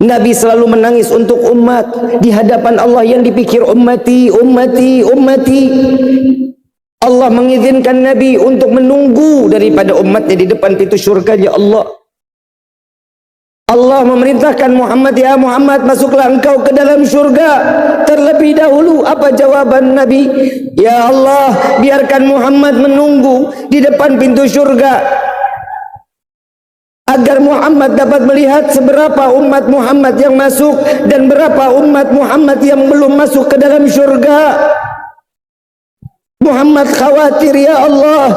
Nabi selalu menangis untuk umat. Di hadapan Allah yang dipikir ummati, ummati, ummati. Allah mengizinkan Nabi untuk menunggu daripada umatnya di depan pintu syurganya Allah. Allah memerintahkan Muhammad, ya Muhammad, masuklah engkau ke dalam syurga terlebih dahulu. Apa jawaban Nabi? Ya Allah, biarkan Muhammad menunggu di depan pintu syurga, agar Muhammad dapat melihat seberapa umat Muhammad yang masuk dan berapa umat Muhammad yang belum masuk ke dalam syurga. Muhammad khawatir, ya Allah,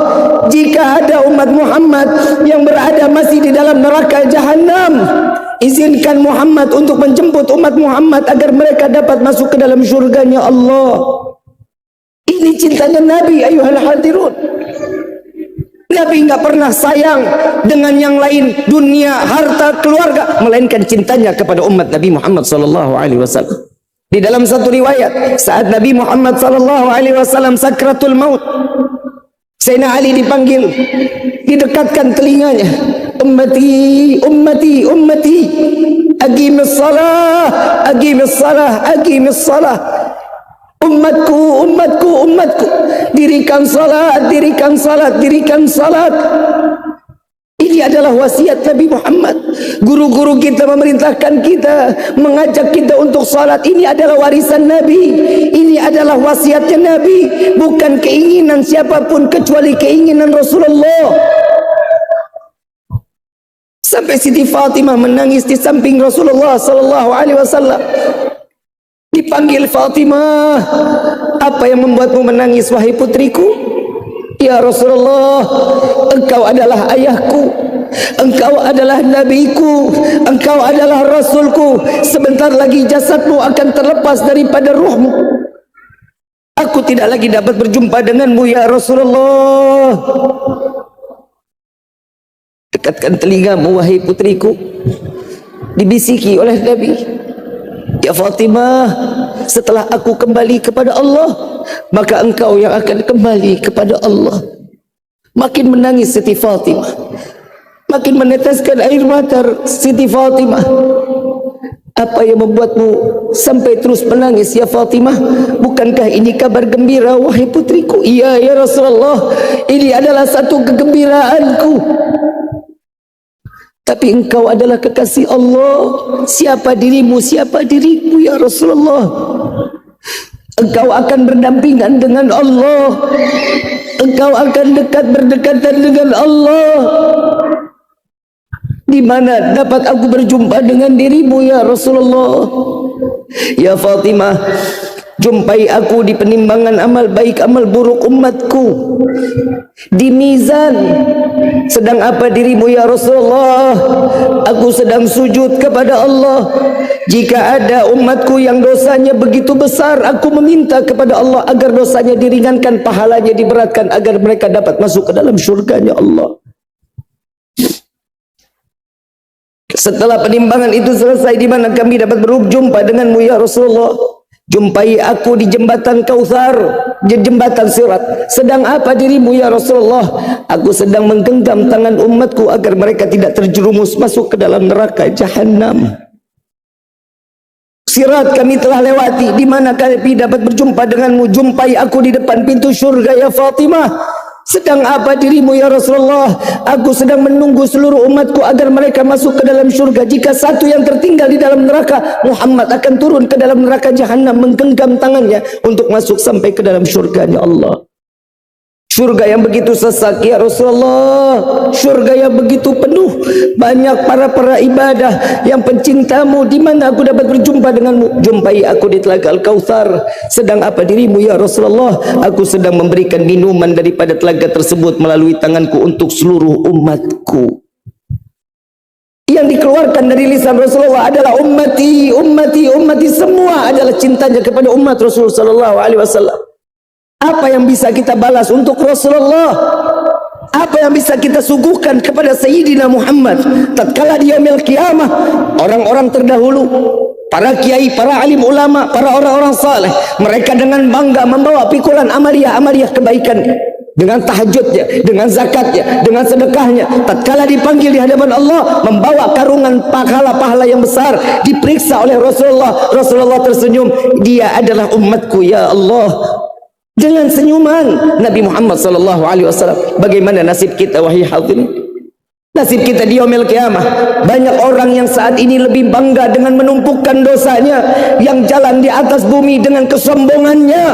jika ada umat Muhammad yang berada masih di dalam neraka jahanam, izinkan Muhammad untuk menjemput umat Muhammad agar mereka dapat masuk ke dalam syurganya Allah. Ini cintanya Nabi, ayuhal hadirun. Nabi enggak pernah sayang dengan yang lain, dunia, harta, keluarga, melainkan cintanya kepada umat Nabi Muhammad sallallahu alaihi wasallam. Di dalam satu riwayat, saat Nabi Muhammad sallallahu alaihi wasallam sakratul maut, Sayyidina Ali dipanggil, didekatkan telinganya. Ummati, ummati, ummati, aqimis salah, aqimis salah, aqimis salah. Umatku, umatku, umatku, dirikan salat, dirikan salat, dirikan salat. Ini adalah wasiat Nabi Muhammad. Guru-guru kita memerintahkan kita, mengajak kita untuk salat. Ini adalah warisan Nabi. Ini adalah wasiatnya Nabi. Bukan keinginan siapapun kecuali keinginan Rasulullah. Sampai Siti Fatimah menangis di samping Rasulullah sallallahu alaihi wasallam. Dipanggil Fatimah, apa yang membuatmu menangis wahai putriku? Ya Rasulullah, engkau adalah ayahku, engkau adalah nabiku, engkau adalah rasulku. Sebentar lagi jasadmu akan terlepas daripada ruhmu. Aku tidak lagi dapat berjumpa denganmu ya Rasulullah. Dekatkan telingamu wahai putriku. Dibisiki oleh Nabi, ya Fatimah, setelah aku kembali kepada Allah, maka engkau yang akan kembali kepada Allah. Makin menangis Siti Fatimah, makin meneteskan air mata Siti Fatimah. Apa yang membuatmu sampai terus menangis ya Fatimah? Bukankah ini kabar gembira wahai putriku? Iya ya Rasulullah, ini adalah satu kegembiraanku. Tapi engkau adalah kekasih Allah. Siapa dirimu, siapa diriku ya Rasulullah? Engkau akan berdampingan dengan Allah. Engkau akan berdekatan dengan Allah. Di mana dapat aku berjumpa dengan dirimu ya Rasulullah? Ya Fatimah, jumpai aku di penimbangan amal baik amal buruk umatku, di mizan. Sedang apa dirimu ya Rasulullah? Aku sedang sujud kepada Allah. Jika ada umatku yang dosanya begitu besar, aku meminta kepada Allah agar dosanya diringankan, pahalanya diberatkan, agar mereka dapat masuk ke dalam syurganya Allah. Setelah penimbangan itu selesai, di mana kami dapat berjumpa denganmu ya Rasulullah? Jumpai aku di jembatan Kautsar, di jembatan Sirat. Sedang apa dirimu ya Rasulullah? Aku sedang menggenggam tangan umatku agar mereka tidak terjerumus masuk ke dalam neraka jahanam. Sirat kami telah lewati, di mana kami dapat berjumpa denganmu. Jumpai aku di depan pintu syurga ya Fatimah. Sedang apa dirimu ya Rasulullah? Aku sedang menunggu seluruh umatku agar mereka masuk ke dalam syurga. Jika satu yang tertinggal di dalam neraka, Muhammad akan turun ke dalam neraka jahanam, menggenggam tangannya untuk masuk sampai ke dalam syurganya Allah. Syurga yang begitu sesak ya Rasulullah, syurga yang begitu penuh, banyak para ibadah yang pencintamu. Di mana aku dapat berjumpa denganmu? Jumpai aku di Telaga Al-Kautsar. Sedang apa dirimu ya Rasulullah? Aku sedang memberikan minuman daripada telaga tersebut melalui tanganku untuk seluruh umatku. Yang dikeluarkan dari lisan Rasulullah adalah ummati, ummati, ummati. Semua adalah cintanya kepada umat Rasulullah sallallahu alaihi wasallam. Apa yang bisa kita balas untuk Rasulullah? Apa yang bisa kita suguhkan kepada Sayyidina Muhammad tatkala di yaumil qiyamah? Orang-orang terdahulu, para kiai, para alim ulama, para orang-orang saleh, mereka dengan bangga membawa pikulan amaliyah kebaikan. dengan tahajudnya, dengan zakatnya, dengan sedekahnya, tatkala dipanggil di hadapan Allah, membawa karungan pahala-pahala yang besar, diperiksa oleh Rasulullah. Rasulullah tersenyum, dia adalah umatku ya Allah. Dengan senyuman Nabi Muhammad sallallahu alaihi wasallam. Bagaimana nasib kita wahai hadirin? Nasib kita di yaumil qiyamah. Banyak orang yang saat ini lebih bangga dengan menumpukan dosanya, yang jalan di atas bumi dengan kesombongannya.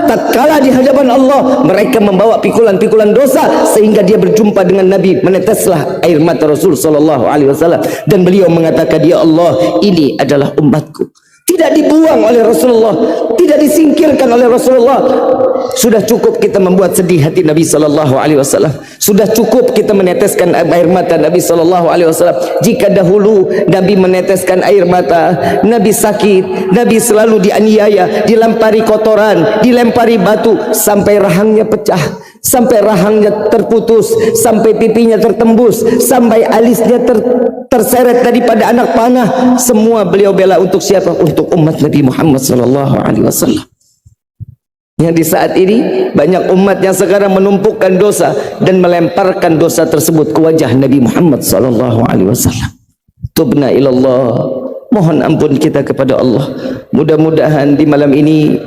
Tatkala di hadapan Allah, mereka membawa pikulan-pikulan dosa, sehingga dia berjumpa dengan Nabi, meneteslah air mata Rasul sallallahu alaihi wasallam, dan beliau mengatakan, ya Allah, ini adalah umatku. Tidak dibuang oleh Rasulullah, tidak disingkirkan oleh Rasulullah. Sudah cukup kita membuat sedih hati Nabi sallallahu alaihi wasallam. Sudah cukup kita meneteskan air mata Nabi sallallahu alaihi wasallam. Jika dahulu Nabi meneteskan air mata, Nabi sakit, Nabi selalu dianiaya, dilempari kotoran, dilempari batu sampai rahangnya pecah, sampai rahangnya terputus, sampai pipinya tertembus, sampai alisnya terseret daripada anak panah. Semua beliau bela untuk siapa? Untuk umat Nabi Muhammad sallallahu alaihi wasallam. Yang di saat ini banyak umat yang sekarang menumpukkan dosa dan melemparkan dosa tersebut ke wajah Nabi Muhammad sallallahu alaihi wasallam. Tubna ilallah, mohon ampun kita kepada Allah. Mudah-mudahan di malam ini